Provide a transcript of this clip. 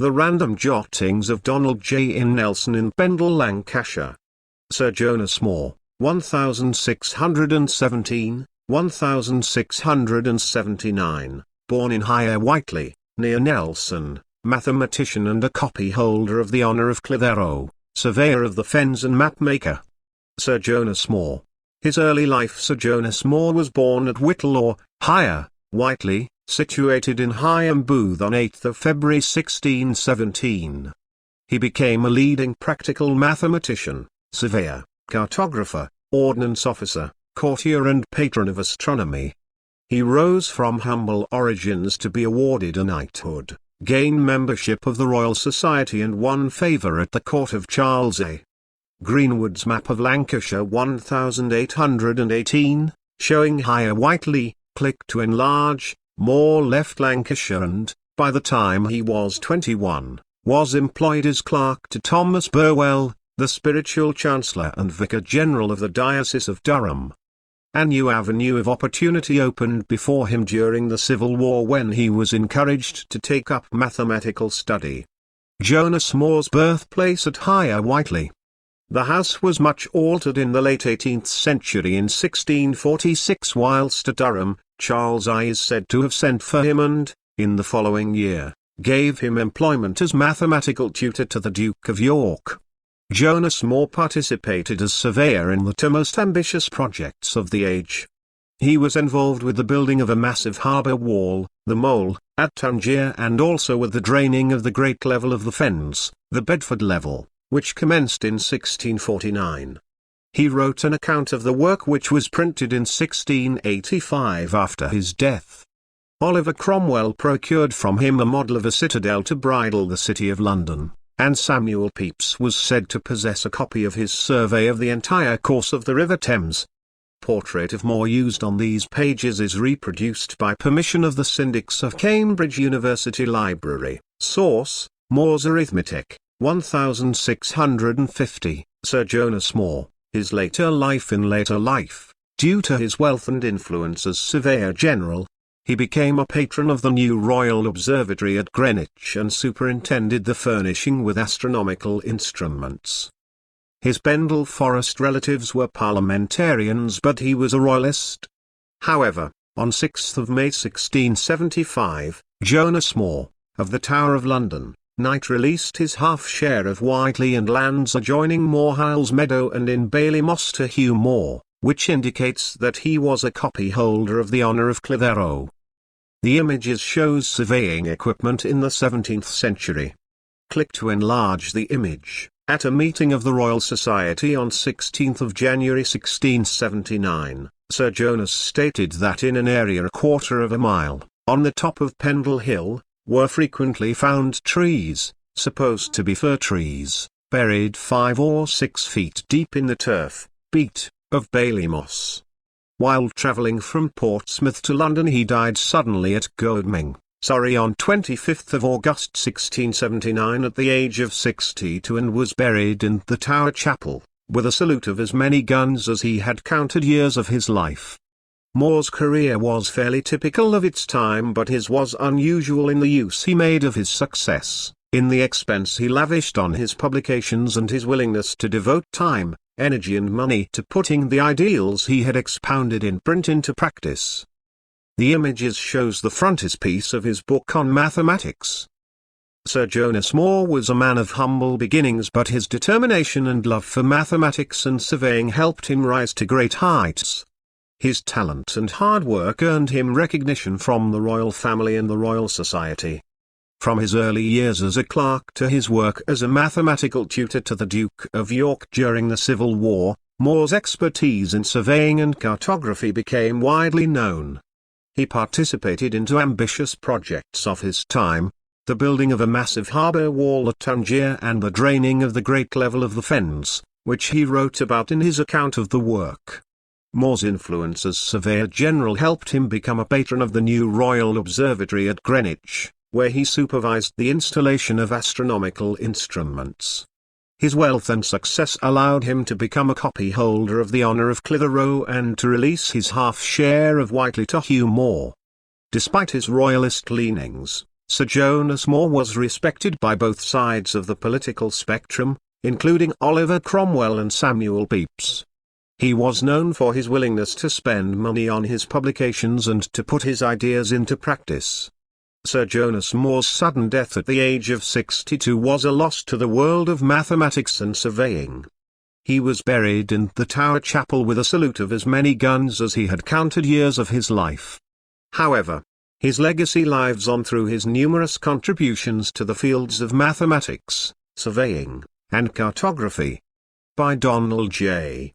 The Random Jottings of Donald J. in Nelson in Pendle, Lancashire. Sir Jonas Moore, 1617, 1679, born in Higher Whitelee, near Nelson, mathematician and a copyholder of the Honour of Clitheroe, surveyor of the Fens and mapmaker. Sir Jonas Moore. His early life. Sir Jonas Moore was born at Whittle or Higher Whitelee, situated in Heigham Booth on 8 February 1617. He became a leading practical mathematician, surveyor, cartographer, ordnance officer, courtier and patron of astronomy. He rose from humble origins to be awarded a knighthood, gain membership of the Royal Society and won favour at the court of Charles A. Greenwood's map of Lancashire 1818, showing Higher Whitelee, click to enlarge. Moore left Lancashire and, by the time he was 21, was employed as clerk to Thomas Burwell, the spiritual chancellor and vicar-general of the Diocese of Durham. A new avenue of opportunity opened before him during the Civil War when he was encouraged to take up mathematical study. Jonas Moore's birthplace at Higher Whitelee. The house was much altered in the late 18th century. In 1646, whilst at Durham, Charles I is said to have sent for him and, in the following year, gave him employment as mathematical tutor to the Duke of York. Jonas Moore participated as surveyor in the two most ambitious projects of the age. He was involved with the building of a massive harbour wall, the mole, at Tangier, and also with the draining of the great level of the Fens, the Bedford level, which commenced in 1649. He wrote an account of the work which was printed in 1685 after his death. Oliver Cromwell procured from him a model of a citadel to bridle the City of London, and Samuel Pepys was said to possess a copy of his survey of the entire course of the River Thames. Portrait of Moore used on these pages is reproduced by permission of the Syndics of Cambridge University Library. Source: Moore's Arithmetic, 1650. Sir Jonas Moore. His later life. In later life, due to his wealth and influence as Surveyor-General, he became a patron of the new Royal Observatory at Greenwich and superintended the furnishing with astronomical instruments. His Pendle Forest relatives were parliamentarians, but he was a royalist. However, on 6 May 1675, Jonas Moore, of the Tower of London, Knight, released his half-share of Whitelee and lands adjoining Moorhiles Meadow and in Bailey Moss to Hugh Moore, which indicates that he was a copyholder of the Honour of Clitheroe. The images shows surveying equipment in the 17th century. Click to enlarge the image. At a meeting of the Royal Society on 16 January 1679, Sir Jonas stated that in an area a quarter of a mile, on the top of Pendle Hill, were frequently found trees, supposed to be fir trees, buried 5 or 6 feet deep in the turf, beat, of Bailey Moss. While travelling from Portsmouth to London, he died suddenly at Godalming, Surrey on 25 August 1679 at the age of 62 and was buried in the Tower Chapel, with a salute of as many guns as he had counted years of his life. Moore's career was fairly typical of its time, but his was unusual in the use he made of his success, in the expense he lavished on his publications and his willingness to devote time, energy and money to putting the ideals he had expounded in print into practice. The images shows the frontispiece of his book on mathematics. Sir Jonas Moore was a man of humble beginnings, but his determination and love for mathematics and surveying helped him rise to great heights. His talent and hard work earned him recognition from the royal family and the Royal Society. From his early years as a clerk to his work as a mathematical tutor to the Duke of York during the Civil War, Moore's expertise in surveying and cartography became widely known. He participated in two ambitious projects of his time: the building of a massive harbour wall at Tangier and the draining of the great level of the Fens, which he wrote about in his account of the work. Moore's influence as Surveyor-General helped him become a patron of the new Royal Observatory at Greenwich, where he supervised the installation of astronomical instruments. His wealth and success allowed him to become a copyholder of the Honour of Clitheroe and to release his half-share of Whitelee to Hugh Moore. Despite his royalist leanings, Sir Jonas Moore was respected by both sides of the political spectrum, including Oliver Cromwell and Samuel Pepys. He was known for his willingness to spend money on his publications and to put his ideas into practice. Sir Jonas Moore's sudden death at the age of 62 was a loss to the world of mathematics and surveying. He was buried in the Tower Chapel with a salute of as many guns as he had counted years of his life. However, his legacy lives on through his numerous contributions to the fields of mathematics, surveying, and cartography. By Donald J.